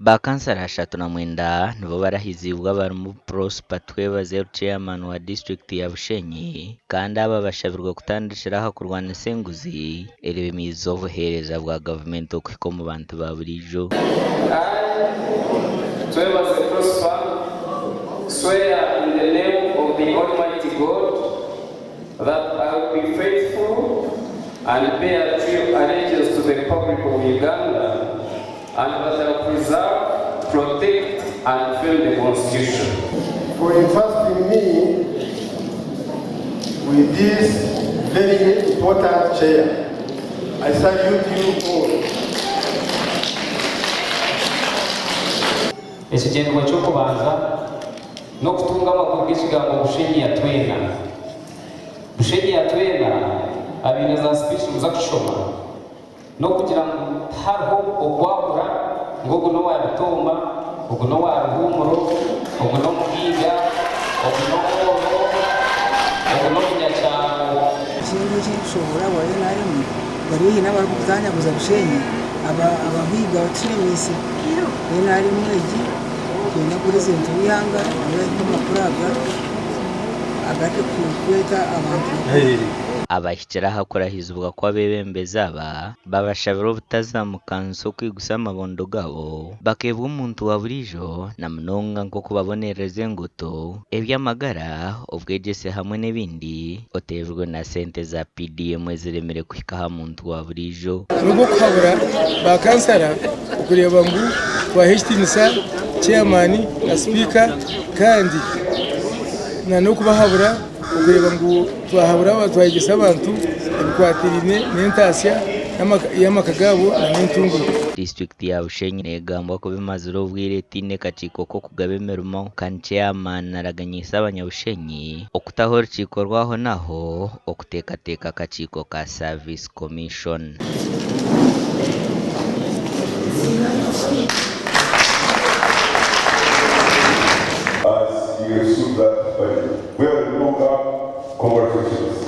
Bakansara 39 nibo barahizibwa barimu Prosper Twebaze chairman wa district ya Bushenyi kandi aba bashabirwa kutandikira kurwanisa enguzi eribimiza obuhereza bwa government okuhika mu bantu ba burijo. Twebaze Prosper swear in the name of the Almighty God that I will be faithful and bear true allegiance to the Republic of Uganda, and that I will preserve, protect, and defend the Constitution. For entrusting me with this very important chair, I salute you all. Ekigendwa ky'okubanza n'okutunga amakuru g'ekigambo Bushenyi yatwena. Bushenyi yatwena abine za speech muza kushoma n'okugira ngu hariho okwahura ng'oguno wa Bitoma, oguno wa Ruhumuro, oguno Mugiga, oguno Mwogo, oguno Munyakyaro. Ekintu ekikushobora wari narimu bari n'abari kutanyaguza Bushenyi ababiga bakirimisi rero narimu egi twina purezidenti w'ihanga ariko amakuru agate kweta abantu abahikira hakurahizibwa kwa bebembeza babashabira obutazamukanso kwigusa amabondo gabo bakebwa omuntu wa burijo na munonga nko kubabonereza enguto ebyamagara obwegyese hamwe n'ebindi otejwe na sente za PDM eziremere kuhika ha muntu wa burijo nuko kuhabura bakansara ukureba ngu twahistinisa chairman na speaker kandi na no kubahabura ukureba ngu twahabura twayigisa abantu ebikwatirine n'entasya y'amakagabo na n'entungu. District ya Bushenyi negambwa ko bimazira obwire tine kachiko ko kugaba emirimo kandi chairman araganyisa abanyabushenyi okutaho urukiko rwaho naho okutekateka kachiko ka Service Commission. As you receive that, we are no longer conversations.